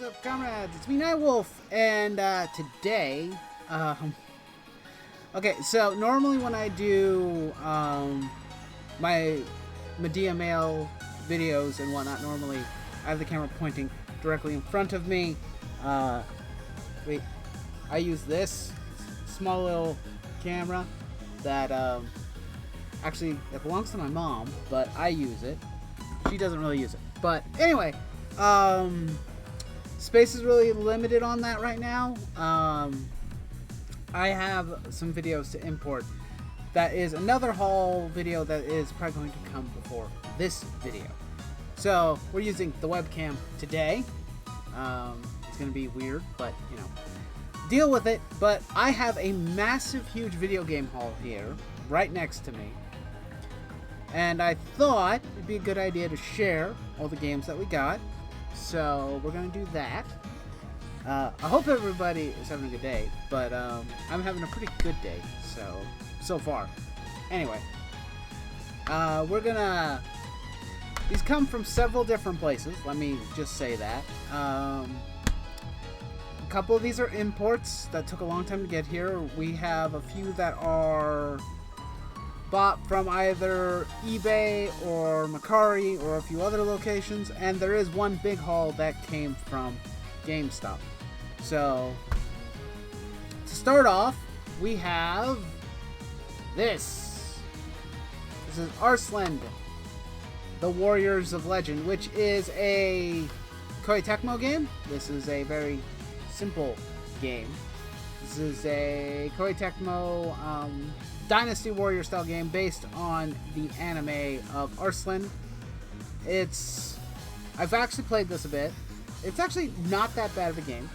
What's up, comrades? It's me, Nightwolf, and today, okay, so normally when I do my Medea mail videos and whatnot, normally I have the camera pointing directly in front of me. Wait, I use this small little camera that actually it belongs to my mom, but I use it. She doesn't really use it, but anyway. Space is really limited on that right now. I have some videos to import. That is another haul video that is probably going to come before this video. So we're using the webcam today. It's going to be weird, but you know, deal with it. But I have a massive, huge video game haul here right next to me. And I thought it'd be a good idea to share all the games that we got. So we're going to do that. I hope everybody is having a good day, but I'm having a pretty good day so far. Anyway, we're gonna. These come from several different places. Let me just say that. A couple of these are imports that took a long time to get here. We have a few that are bought from either eBay or Mercari or a few other locations, and there is one big haul that came from GameStop. So to start off, we have this. This is Arslan, the Warriors of Legend, which is a Koei Tecmo game. This is a very simple game. This is a Koei Tecmo Dynasty Warrior style game based on the anime of Arslan. I've actually played this a bit. It's actually not that bad of a game.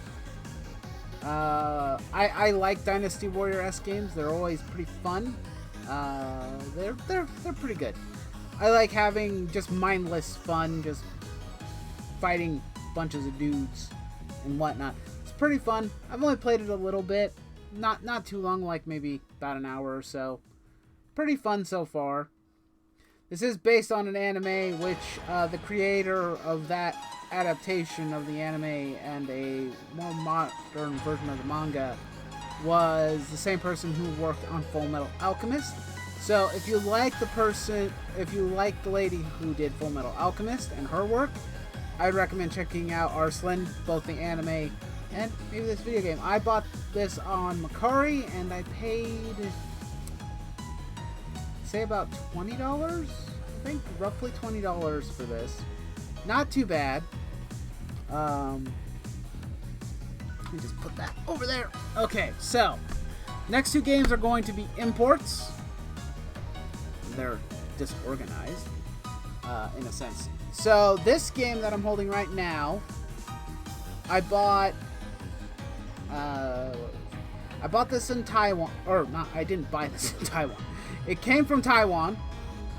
I like Dynasty Warrior-esque games. They're always pretty fun. They're pretty good. I like having just mindless fun, just fighting bunches of dudes and whatnot. It's pretty fun. I've only played it a little bit. Not too long, like maybe about an hour or so. Pretty fun so far. This is based on an anime which the creator of that adaptation of the anime and a more modern version of the manga was the same person who worked on Full Metal Alchemist. So if you like the lady who did Full Metal Alchemist and her work, I'd recommend checking out Arslan, both the anime and maybe this video game. I bought this on Mercari and I paid, say, about $20? I think roughly $20 for this. Not too bad. Let me just put that over there. Okay, so next two games are going to be imports. They're disorganized in a sense. So this game that I'm holding right now, I bought this in Taiwan, or not, I didn't buy this in Taiwan. It came from Taiwan.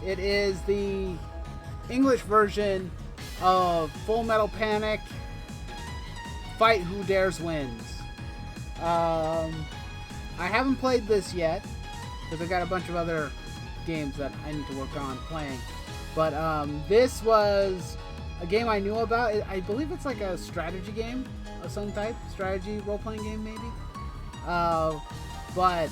It is the English version of Full Metal Panic Fight Who Dares Wins. I haven't played this yet because I got a bunch of other games that I need to work on playing. But this was a game I knew about. I believe it's like a strategy game of some type. Strategy role-playing game, maybe. But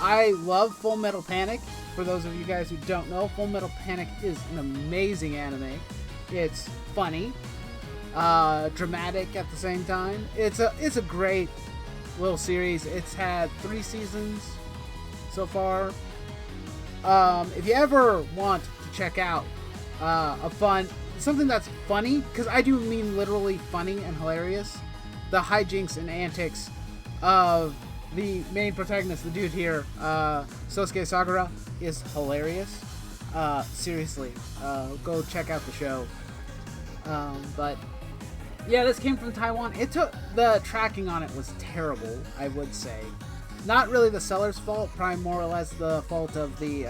I love Full Metal Panic. For those of you guys who don't know, Full Metal Panic is an amazing anime. It's funny, dramatic at the same time. It's a great little series. It's had 3 seasons so far. If you ever want to check out something that's funny, because I do mean literally funny and hilarious, the hijinks and antics of the main protagonist, the dude here, Sosuke Sagara, is hilarious. Seriously, go check out the show. But yeah, this came from Taiwan. The tracking on it was terrible, I would say. Not really the seller's fault, probably more or less the fault of the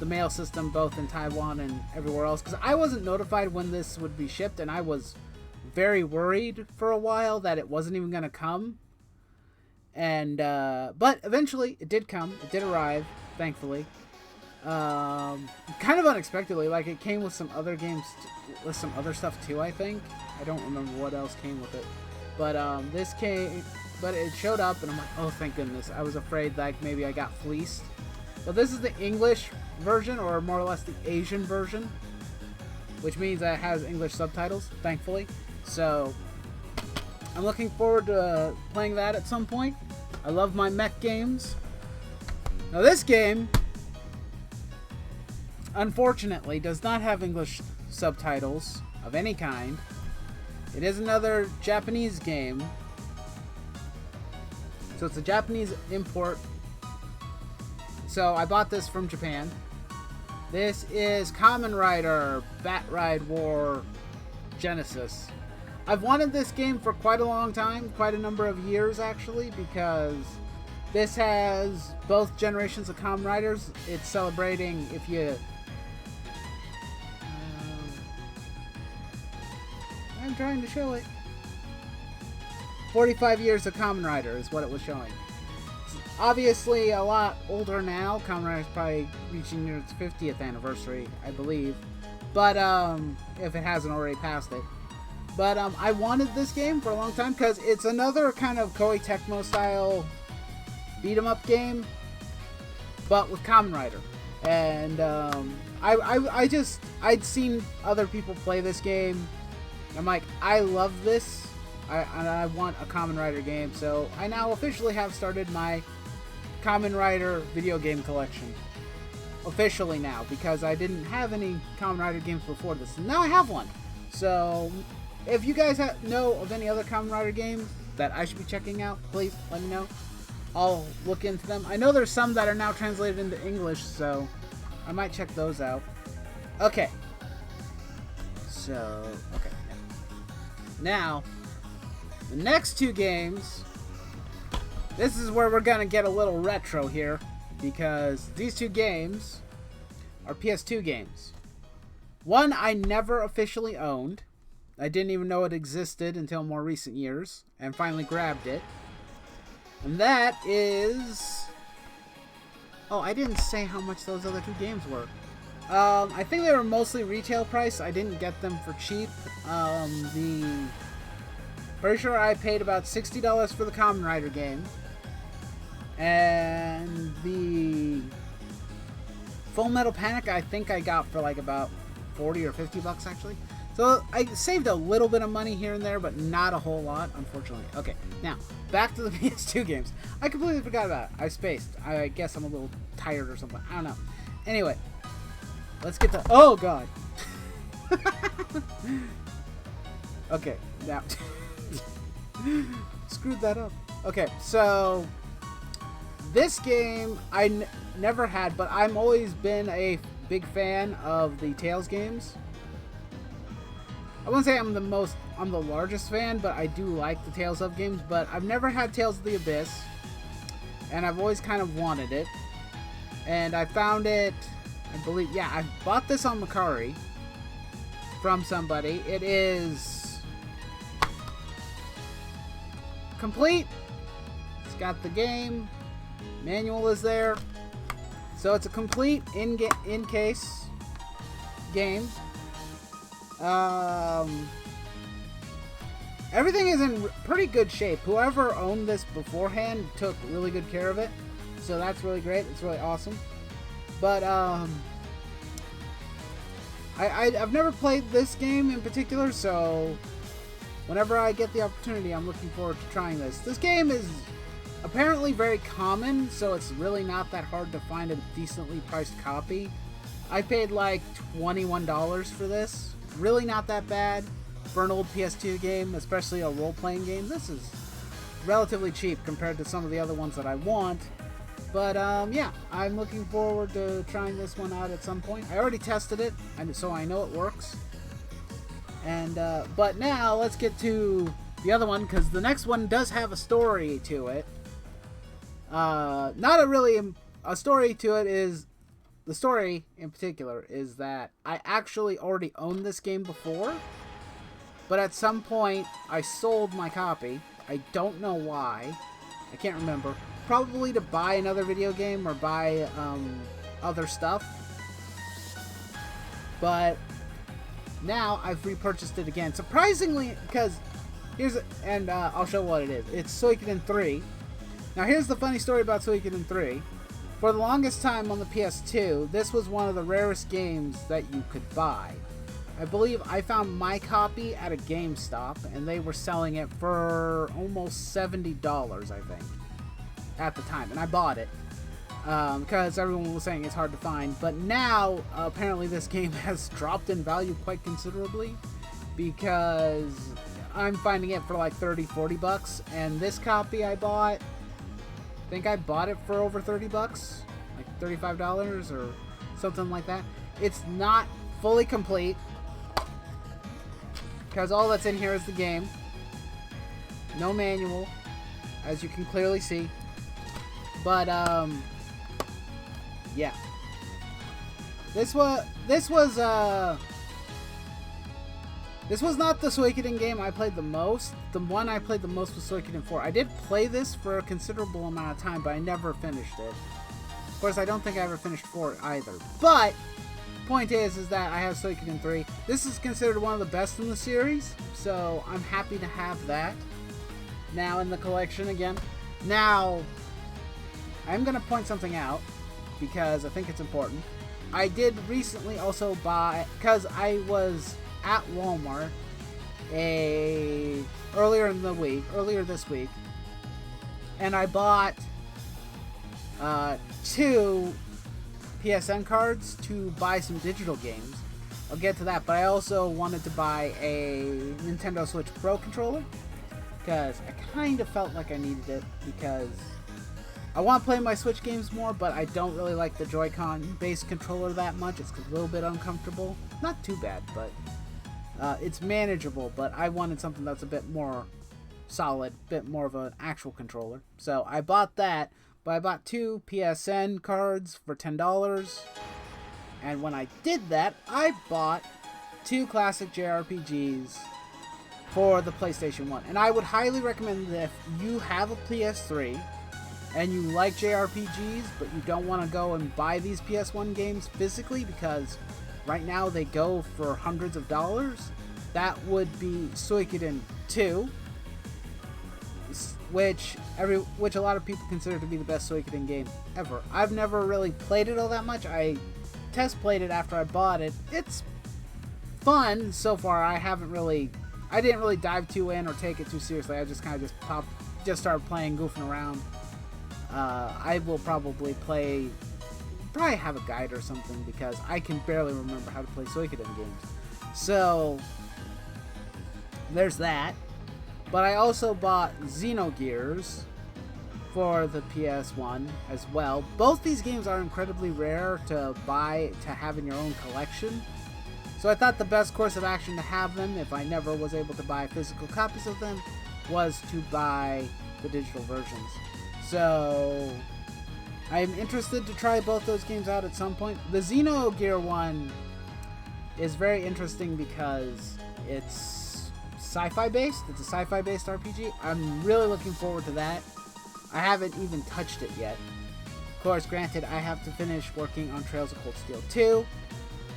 mail system, both in Taiwan and everywhere else. Because I wasn't notified when this would be shipped, and I was very worried for a while that it wasn't even going to come. And but eventually it did come. It did arrive, thankfully. Kind of unexpectedly. Like, it came with some other games, with some other stuff too, I think. I don't remember what else came with it. But this came, but it showed up, and I'm like, oh, thank goodness. I was afraid that maybe I got fleeced. But this is the English version, or more or less the Asian version, which means that it has English subtitles, thankfully. So I'm looking forward to playing that at some point. I love my mech games. Now this game, unfortunately, does not have English subtitles of any kind. It is another Japanese game. So it's a Japanese import. So I bought this from Japan. This is Kamen Rider Bat Ride War Genesis. I've wanted this game for quite a long time, quite a number of years actually, because this has both generations of Kamen Riders. It's celebrating, if you... I'm trying to show it. 45 years of Kamen Rider is what it was showing. It's obviously a lot older now. Kamen Rider is probably reaching its 50th anniversary, I believe. But, if it hasn't already passed it. But, I wanted this game for a long time because it's another kind of Koei Tecmo style beat-em-up game, but with Kamen Rider. And, I'd seen other people play this game. I'm like, I love this, and I want a Kamen Rider game, so I now officially have started my Kamen Rider video game collection. Officially now, because I didn't have any Kamen Rider games before this, and now I have one. So, if you guys know of any other Kamen Rider games that I should be checking out, please let me know. I'll look into them. I know there's some that are now translated into English, so I might check those out. Okay. So, okay. Now, the next two games, this is where we're going to get a little retro here, because these two games are PS2 games. One I never officially owned. I didn't even know it existed until more recent years, and finally grabbed it. And that is... Oh, I didn't say how much those other two games were. I think they were mostly retail price. I didn't get them for cheap. Pretty sure I paid about $60 for the Kamen Rider game. And the Full Metal Panic I think I got for like about 40 or 50 bucks actually. So I saved a little bit of money here and there, but not a whole lot, unfortunately. Okay, now, back to the PS2 games. I completely forgot about it. I spaced. I guess I'm a little tired or something. I don't know. Anyway, let's get to... Oh, God. Okay, now... Screwed that up. Okay, so... This game I never had, but I've always been a big fan of the Tales games. I wouldn't say I'm the largest fan, but I do like the Tales of games, but I've never had Tales of the Abyss, and I've always kind of wanted it. And I found it, I believe, yeah, I bought this on Mercari from somebody. It is complete. It's got the game. Manual is there. So it's a complete in-case game. Everything is in pretty good shape. Whoever owned this beforehand took really good care of it. So that's really great. It's really awesome. But, I've never played this game in particular, so whenever I get the opportunity, I'm looking forward to trying this. This game is apparently very common, so it's really not that hard to find a decently priced copy. I paid like $21 for this. Really not that bad for an old PS2 game, especially a role-playing game. This is relatively cheap compared to some of the other ones that I want. But, yeah, I'm looking forward to trying this one out at some point. I already tested it, and so I know it works. And, but now, let's get to the other one, because the next one does have a story to it. Not a really... A story to it is... The story, in particular, is that I actually already owned this game before, but at some point, I sold my copy. I don't know why. I can't remember. Probably to buy another video game or buy other stuff. But now I've repurchased it again. Surprisingly, because I'll show what it is. It's Suikoden 3. Now here's the funny story about Suikoden 3. For the longest time on the PS2, this was one of the rarest games that you could buy. I believe I found my copy at a GameStop, and they were selling it for almost $70, I think, at the time. And I bought it, because everyone was saying it's hard to find. But now, apparently this game has dropped in value quite considerably, because I'm finding it for like 30, 40 bucks. And this copy I bought, I think I bought it for over 30 bucks, like $35 or something like that. It's not fully complete, because all that's in here is the game. No manual, as you can clearly see. But, yeah. This was not the Suikoden game I played the most. The one I played the most was Suikoden 4. I did play this for a considerable amount of time, but I never finished it. Of course, I don't think I ever finished 4 either. But, point is that I have Suikoden 3. This is considered one of the best in the series, so I'm happy to have that now in the collection again. Now, I'm going to point something out, because I think it's important. I did recently also buy, because I was at Walmart earlier this week, and I bought 2 PSN cards to buy some digital games. I'll get to that, but I also wanted to buy a Nintendo Switch Pro controller, because I kind of felt like I needed it, because I want to play my Switch games more, but I don't really like the Joy-Con based controller that much. It's a little bit uncomfortable. Not too bad, but it's manageable. But I wanted something that's a bit more solid, bit more of an actual controller. So I bought that, but I bought 2 PSN cards for $10. And when I did that, I bought 2 classic JRPGs for the PlayStation 1. And I would highly recommend that if you have a PS3 and you like JRPGs, but you don't want to go and buy these PS1 games physically, because right now they go for hundreds of dollars, that would be Suikoden 2, which a lot of people consider to be the best Suikoden game ever. I've never really played it all that much. I test played it after I bought it. It's fun so far. I didn't really dive too in or take it too seriously. I just kind of just started playing, goofing around. I will probably have a guide or something, because I can barely remember how to play Suikoden games. So, there's that. But I also bought Xenogears for the PS1 as well. Both these games are incredibly rare to buy, to have in your own collection. So I thought the best course of action to have them, if I never was able to buy physical copies of them, was to buy the digital versions. So, I'm interested to try both those games out at some point. The Xenogear one is very interesting because it's sci-fi based. It's a sci-fi based RPG. I'm really looking forward to that. I haven't even touched it yet. Of course, granted, I have to finish working on Trails of Cold Steel 2.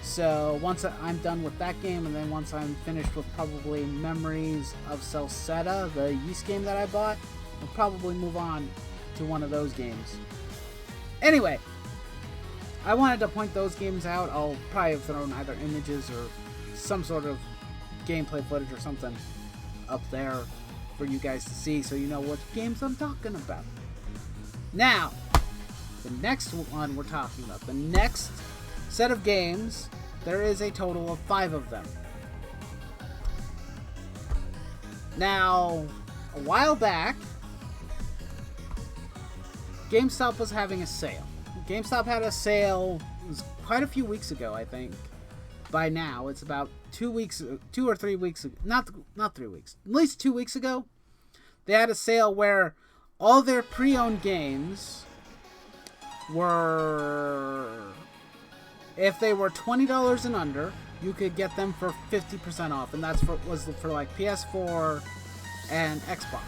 So, once I'm done with that game, and then once I'm finished with probably Memories of Celceta, the Yeast game that I bought, I'll probably move on to one of those games. Anyway, I wanted to point those games out. I'll probably have thrown either images or some sort of gameplay footage or something up there for you guys to see, so you know what games I'm talking about. Now, the next one we're talking about, the next set of games, there is a total of 5 of them. Now, a while back, GameStop was having a sale. GameStop had a sale, it was quite a few weeks ago, I think. By now, it's about 2 or 3 weeks ago, not 3 weeks, at least 2 weeks ago. They had a sale where all their pre-owned games were, if they were $20 and under, you could get them for 50% off, and was for like PS4 and Xbox.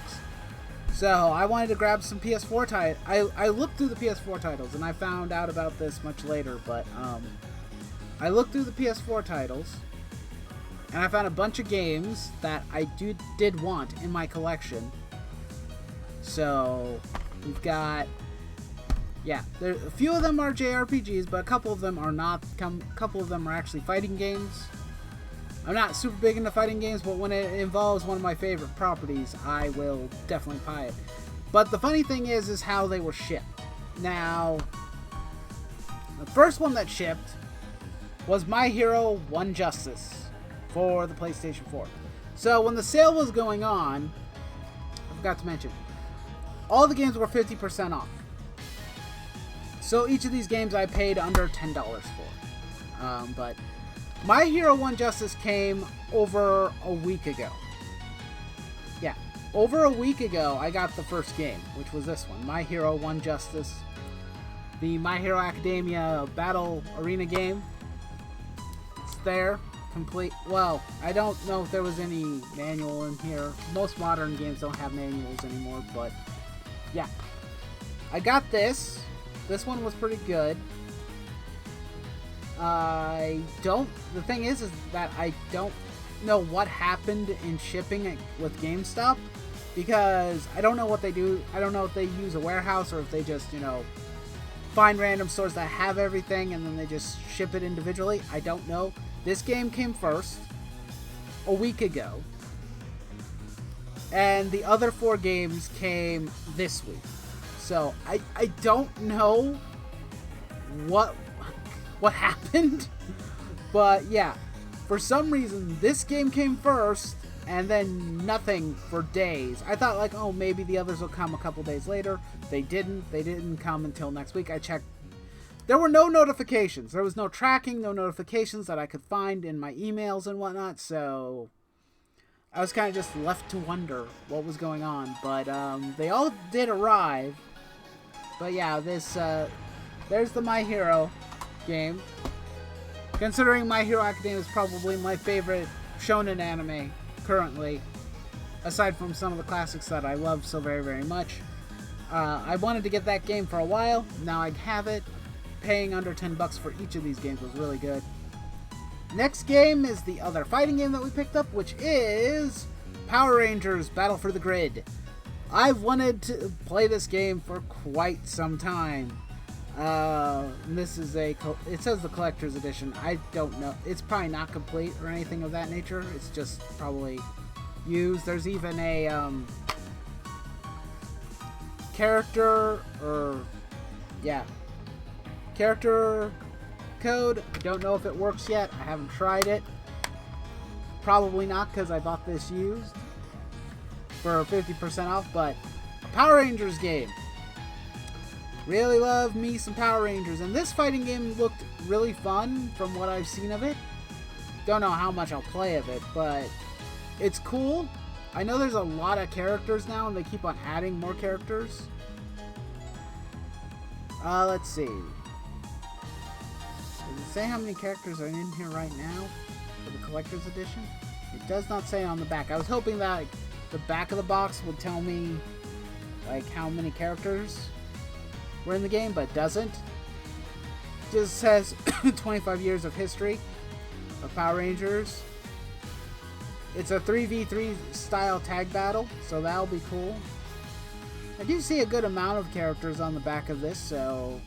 So I wanted to grab some PS4 titles. I looked through the PS4 titles, and I found out about this much later, but I looked through the PS4 titles, And I found a bunch of games that I did want in my collection. So we've got, yeah, a few of them are JRPGs, but a couple of them are not. A couple of them are actually fighting games. I'm not super big into fighting games, but when it involves one of my favorite properties, I will definitely buy it. But the funny thing is how they were shipped. Now, the first one that shipped was My Hero 1 Justice for the PlayStation 4. So when the sale was going on, I forgot to mention, all the games were 50% off. So each of these games I paid under $10 for. But My Hero 1 Justice came over a week ago. Yeah, over a week ago I got the first game, which was this one, My Hero 1 Justice. The My Hero Academia Battle Arena game. It's there, complete. Well, I don't know if there was any manual in here. Most modern games don't have manuals anymore, but yeah. I got this. This one was pretty good. The thing is that I don't know what happened in shipping it with GameStop, because I don't know what they do. I don't know if they use a warehouse or if they just, find random stores that have everything and then they just ship it individually. I don't know. This game came first a week ago, and the other 4 games came this week. So I don't know what happened, but yeah, for some reason this game came first and then nothing for days. I thought like, oh, maybe the others will come a couple days later. They didn't come until next week. I checked. There were no notifications. There was no tracking, no notifications that I could find in my emails and whatnot, so I was kind of just left to wonder what was going on. But they all did arrive. But yeah, there's the My Hero game. Considering My Hero Academia is probably my favorite shonen anime currently, aside from some of the classics that I love so very, very much. I wanted to get that game for a while. Now I have it. Paying under $10 for each of these games was really good. Next game is the other fighting game that we picked up, which is Power Rangers Battle for the Grid. I've wanted to play this game for quite some time. This is it says the collector's edition. I don't know. It's probably not complete or anything of that nature. It's just probably used. There's even a character code. I don't know if it works yet. I haven't tried it. Probably not, because I bought this used for 50% off, but a Power Rangers game. Really love me some Power Rangers, and this fighting game looked really fun from what I've seen of it. Don't know how much I'll play of it, but it's cool. I know there's a lot of characters now, and they keep on adding more characters. Let's see. Does it say how many characters are in here right now for the collector's edition? It does not say on the back. I was hoping that the back of the box would tell me like how many characters were in the game, but it doesn't. It just says 25 years of history of Power Rangers. It's a 3v3 style tag battle, so that'll be cool. I do see a good amount of characters on the back of this, so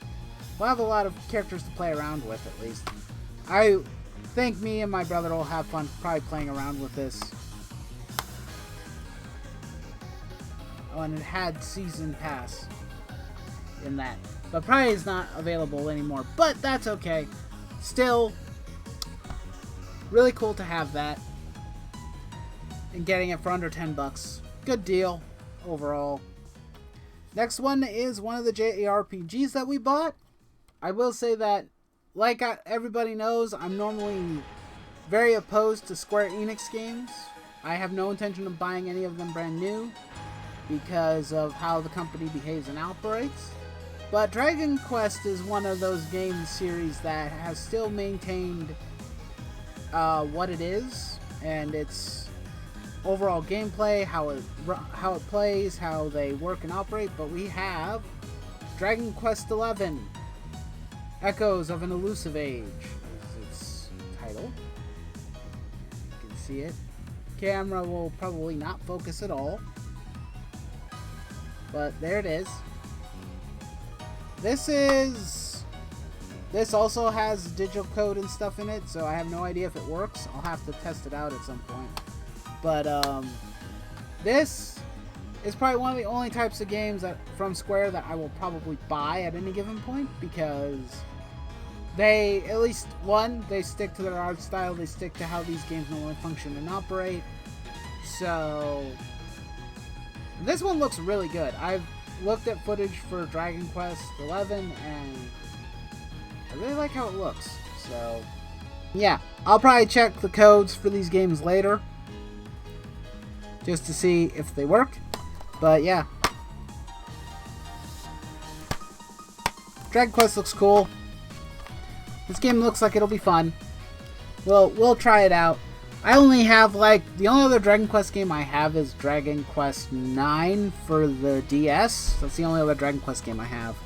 we'll have a lot of characters to play around with at least. I think me and my brother will have fun probably playing around with this. Oh, and it had Season Pass in that, but probably is not available anymore, but that's okay. Still really cool to have that, and getting it for under $10. Good deal overall. Next one is one of the JRPGs that we bought. I will say that, like everybody knows, I'm normally very opposed to Square Enix games. I have no intention of buying any of them brand new because of how the company behaves in Outbreaks. But Dragon Quest is one of those game series that has still maintained what it is, and its overall gameplay, how it plays, how they work and operate. But we have Dragon Quest XI, Echoes of an Elusive Age is its title. You can see it. Camera will probably not focus at all. But there it is. This also has digital code and stuff in it, so I have no idea if it works. I'll have to test it out at some point. But this is probably one of the only types of games from Square that I will probably buy at any given point, because they, at least one, they stick to their art style, they stick to how these games normally function and operate. So this one looks really good. I've looked at footage for Dragon Quest XI and I really like how it looks. So yeah, I'll probably check the codes for these games later just to see if they work. But yeah, Dragon Quest looks cool. This game looks like it'll be fun. We'll try it out. I only have, like, the only other Dragon Quest game I have is Dragon Quest IX for the DS. That's the only other Dragon Quest game I have.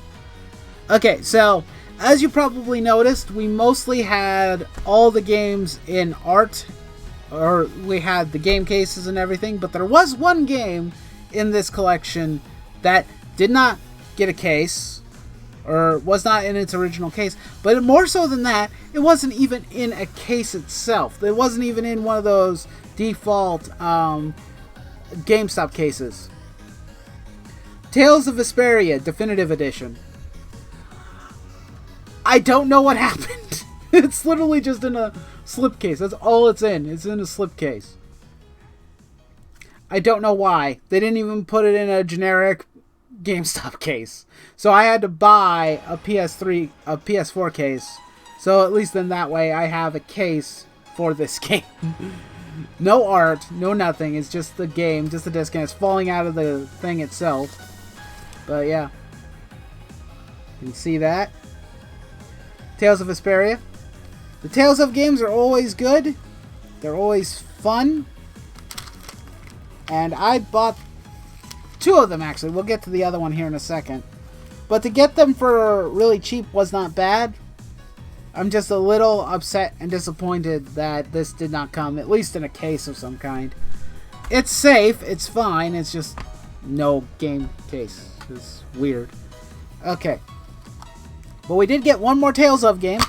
Okay, so as you probably noticed, we mostly had all the games in art, or we had the game cases and everything, but there was one game in this collection that did not get a case, or was not in its original case. But more so than that, it wasn't even in a case itself. It wasn't even in one of those default GameStop cases. Tales of Vesperia Definitive Edition. I don't know what happened. It's literally just in a slipcase. That's all it's in. It's in a slipcase. I don't know why. They didn't even put it in a generic GameStop case. So I had to buy a PS4 case. So at least in that way I have a case for this game. No art, no nothing. It's just the game, just the disc, and it's falling out of the thing itself. But yeah. You can see that. Tales of Vesperia. The Tales of games are always good. They're always fun. And I bought two of them, actually. We'll get to the other one here in a second. But to get them for really cheap was not bad. I'm just a little upset and disappointed that this did not come, at least in a case of some kind. It's safe. It's fine. It's just no game case. It's weird. Okay. But we did get one more Tales of game.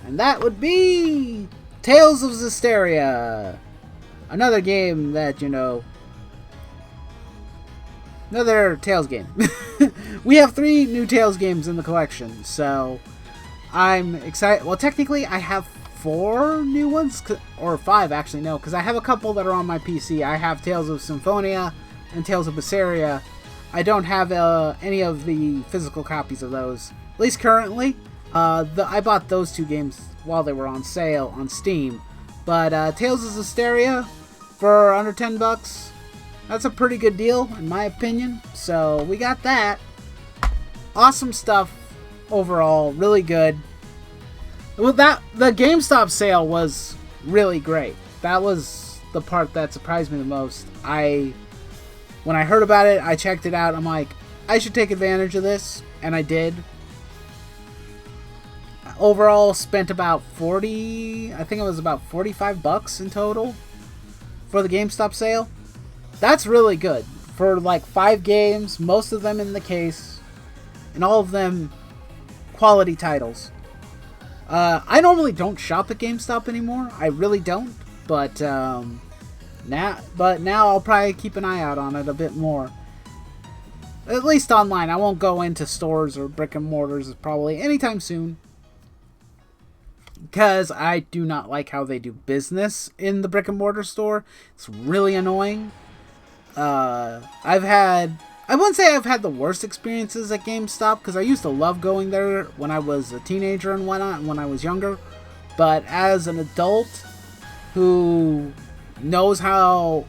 And that would be Tales of Zestiria. Another game that, you know, another Tales game. We have 3 new Tales games in the collection, so I'm excited. Well, technically, I have 4 new ones, or 5 actually, no, because I have a couple that are on my PC. I have Tales of Symphonia and Tales of Berseria. I don't have any of the physical copies of those, at least currently. I bought those 2 games while they were on sale on Steam. But Tales of Zestiria for under $10, that's a pretty good deal in my opinion. So we got that. Awesome stuff overall, really good. Well, the GameStop sale was really great. That was the part that surprised me the most. When I heard about it, I checked it out. I'm like, I should take advantage of this, and I did. Overall, spent about I think it was about $45 in total for the GameStop sale. That's really good for like 5 games, most of them in the case, and all of them quality titles. I normally don't shop at GameStop anymore. I really don't, but now I'll probably keep an eye out on it a bit more. At least online. I won't go into stores or brick and mortars probably anytime soon, because I do not like how they do business in the brick and mortar store. It's really annoying. I wouldn't say I've had the worst experiences at GameStop, because I used to love going there when I was a teenager and whatnot, and when I was younger. But as an adult who knows that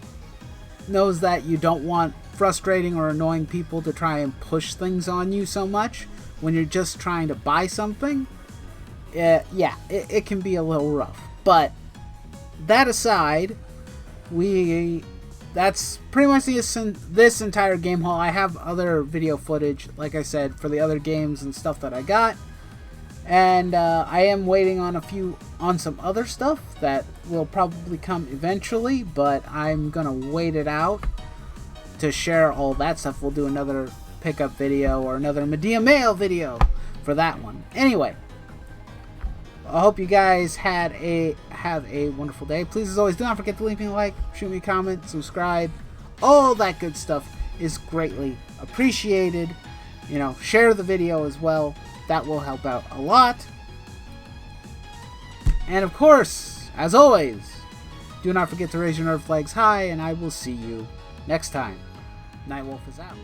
you don't want frustrating or annoying people to try and push things on you so much when you're just trying to buy something, it can be a little rough. But that aside, that's pretty much this entire game haul. I have other video footage, like I said, for the other games and stuff that I got. And I am waiting on some other stuff that will probably come eventually, but I'm gonna wait it out to share all that stuff. We'll do another pickup video or another Medea mail video for that one. Anyway, I hope you guys have a wonderful day. Please, as always, do not forget to leave me a like, shoot me a comment, subscribe. All that good stuff is greatly appreciated. You know, share the video as well. That will help out a lot. And of course, as always, do not forget to raise your nerd flags high, and I will see you next time. Nightwolf is out.